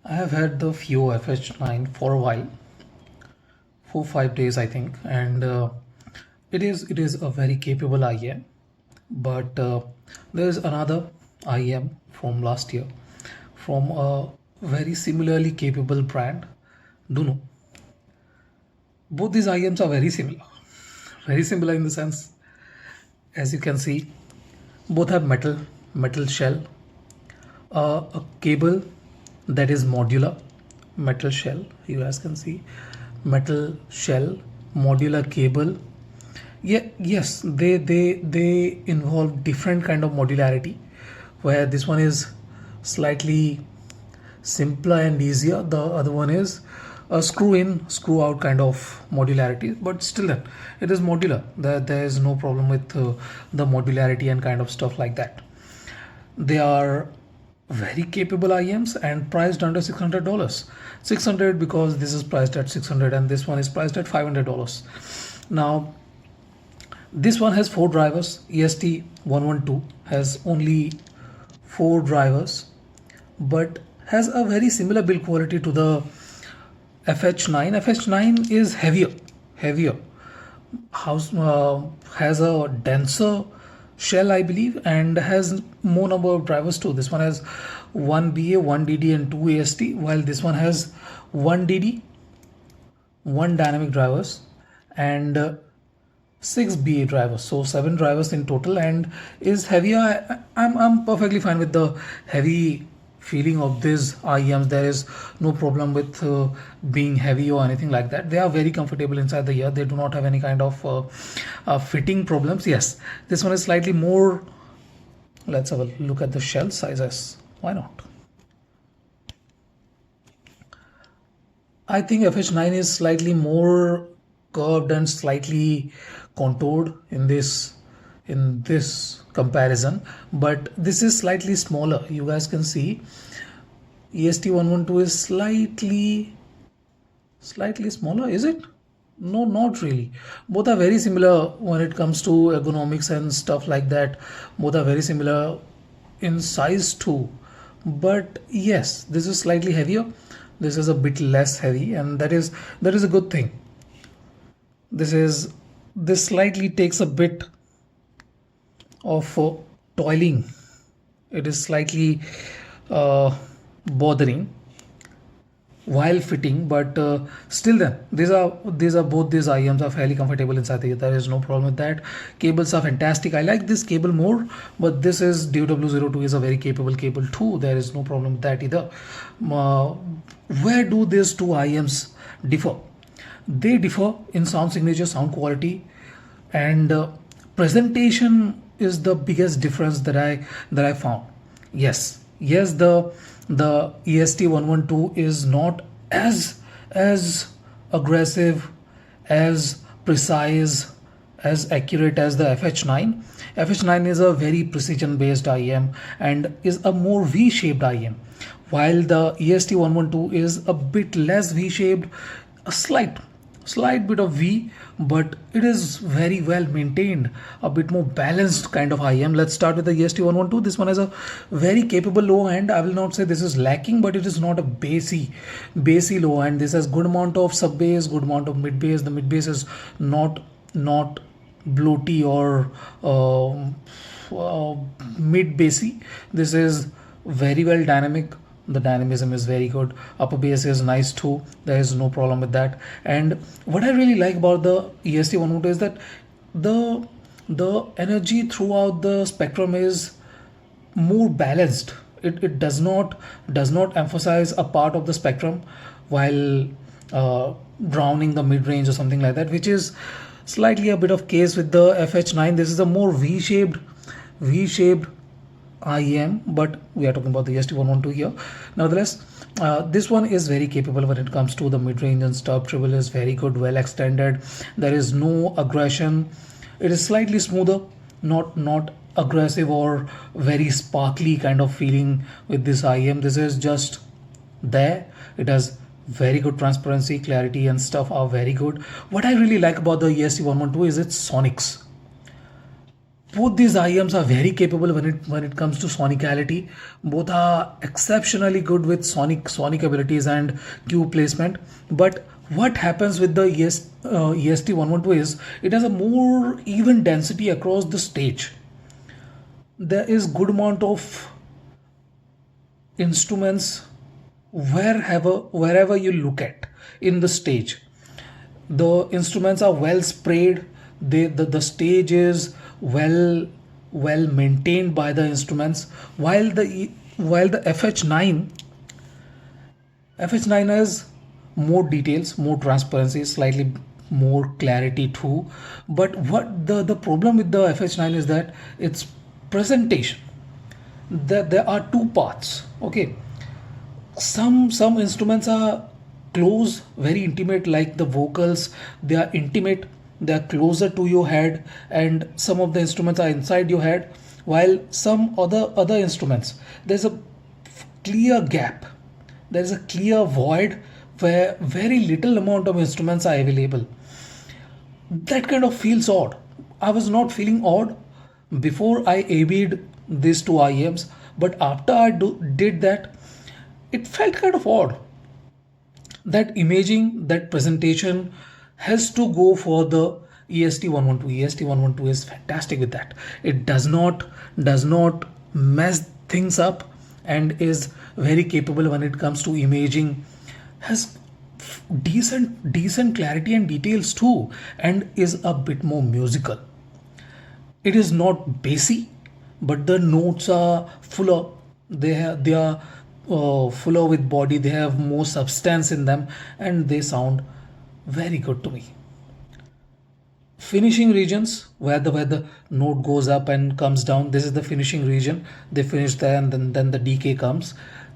I have had the few Fh9 for a while, 4-5 days I think, and it is a very capable IEM. But there is another IEM from last year from a very similarly capable brand. Duno. Both these IEMs are very similar in the sense, as you can see, both have metal shell, a cable that is modular, metal shell. You guys can see metal shell, modular cable. Yeah, yes, they involve different kind of modularity, where this one is slightly simpler and easier. The other one is a screw in, screw out kind of modularity, but still then it is modular. There is no problem with the modularity and kind of stuff like that. They are very capable IEMs and priced under $600. 600 because this is priced at 600 and this one is priced at $500. Now this one has 4 drivers. EST112 has only 4 drivers, but has a very similar build quality to the Fh9. Fh9 is heavier. Has a denser shell, I believe, and has more number of drivers too. This one has 1 BA, 1 DD, and 2 AST, while this one has 1 DD, 1 dynamic drivers, and 6 BA drivers, so 7 drivers in total, and is heavier. I'm perfectly fine with the heavy feeling of these IEMs. There is no problem with being heavy or anything like that. They are very comfortable inside the ear. They do not have any kind of fitting problems. Yes, this one is slightly more. Let's have a look at the shell sizes. Why not? I think Fh9 is slightly more curved and slightly contoured in this comparison, but this is slightly smaller. You guys can see EST112 is slightly smaller. Is it? No, not really. Both are very similar when it comes to ergonomics and stuff like that. Both are very similar in size too, but yes, this is slightly heavier, this is a bit less heavy, and that is a good thing. This slightly takes a bit of toiling. It is slightly bothering while fitting, but still then these are both these IEMs are fairly comfortable inside the ear. There is no problem with that. Cables are fantastic. I like this cable more, but this is DW02 is a very capable cable too. There is no problem with that either. Where do these two IEMs differ? They differ in sound signature, sound quality, and presentation is the biggest difference that I found. Yes, the EST112 is not as aggressive, as precise, as accurate as the Fh9. Fh9 is a very precision based IEM and is a more V-shaped IEM, while the EST112 is a bit less V-shaped, a slight bit of V, but it is very well maintained, a bit more balanced kind of IEM. Let's start with the EST112. This one has a very capable low end. I will not say this is lacking, but it is not a bassy low end. This has good amount of sub bass, good amount of mid bass. The mid bass is not bloaty or mid bassy. This is very well dynamic. The dynamism is very good. Upper bass is nice too. There is no problem with that. And what I really like about the EST112 is that the energy throughout the spectrum is more balanced. It does not emphasize a part of the spectrum while drowning the mid range or something like that, which is slightly a bit of case with the Fh9. This is a more V-shaped IEM, but we are talking about the EST112 here. Nevertheless, this one is very capable when it comes to the mid-range and stub. Treble is very good, well extended. There is no aggression. It is slightly smoother, not aggressive or very sparkly kind of feeling with this IEM. This is just there. It has very good transparency, clarity, and stuff are very good. What I really like about the EST112 is its sonics. Both these IEMs are very capable when it comes to sonicality. Both are exceptionally good with sonic abilities and cue placement. But what happens with the EST112 is it has a more even density across the stage. There is good amount of instruments wherever you look at in the stage. The instruments are well sprayed. The stage is well maintained by the instruments, while the Fh9 has more details, more transparency, slightly more clarity too. But what the problem with the Fh9 is that its presentation, there are two parts. Okay, some instruments are close, very intimate, like the vocals. They are intimate, they are closer to your head, and some of the instruments are inside your head, while some other instruments, there's a clear gap, there is a clear void where very little amount of instruments are available. That kind of feels odd. I was not feeling odd before I AB'd these two IEMs, but after I did that, it felt kind of odd. That imaging, that presentation has to go for the EST112. EST112 is fantastic with that. It does not mess things up and is very capable when it comes to imaging. Has decent clarity and details too, and is a bit more musical. It is not bassy, but the notes are fuller. They are fuller with body. They have more substance in them, and they sound very good to me. Finishing regions, where the note goes up and comes down, this is the finishing region. They finish there, and then the decay comes.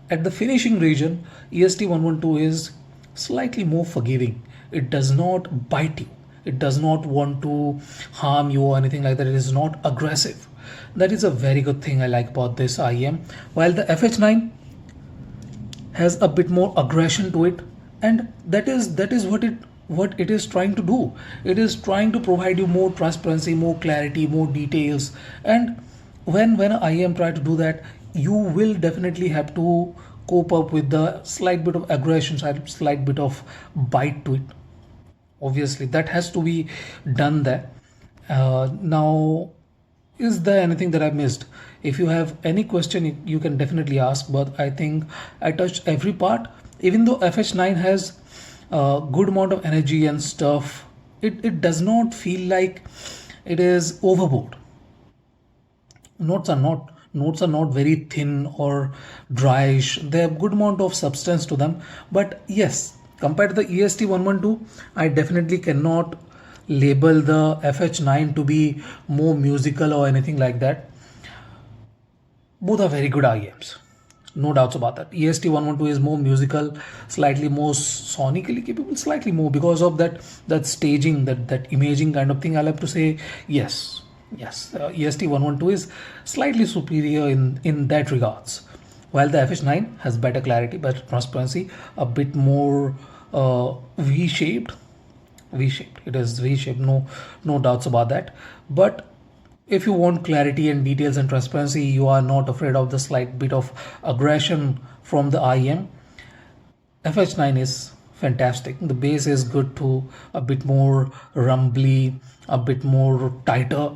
At the finishing region, EST112 is slightly more forgiving. It does not bite you. It does not want to harm you or anything like that. It is not aggressive. That is a very good thing I like about this IEM. While the Fh9 has a bit more aggression to it, and that is what it is trying to do. It is trying to provide you more transparency, more clarity, more details. And when an IEM try to do that, you will definitely have to cope up with the slight bit of aggression, slight bit of bite to it. Obviously that has to be done there. Now, is there anything that I missed? If you have any question, you can definitely ask, but I think I touched every part. Even though Fh9 has a good amount of energy and stuff, it does not feel like it is overboard. Notes are not very thin or dryish. They have good amount of substance to them. But yes, compared to the EST112, I definitely cannot label the Fh9 to be more musical or anything like that. Both are very good IEMs, no doubts about that. EST112 is more musical, slightly more sonically capable, slightly more because of that staging, that imaging kind of thing. I'll have to say yes. EST112 is slightly superior in that regards, while the Fh9 has better clarity, better transparency, a bit more V-shaped. It is V-shaped, no doubts about that. But if you want clarity and details and transparency, you are not afraid of the slight bit of aggression from the IEM, Fh9 is fantastic. The bass is good too, a bit more rumbly, a bit more tighter.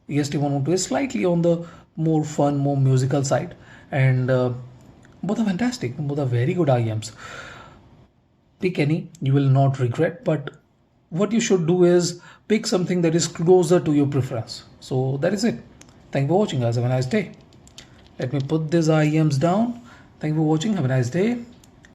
EST112 is slightly on the more fun, more musical side, and both are fantastic. Both are very good IEMs. Pick any, you will not regret. But what you should do is pick something that is closer to your preference. So that is it. Thank you for watching, guys. Have a nice day. Let me put these IEMs down. Thank you for watching. Have a nice day.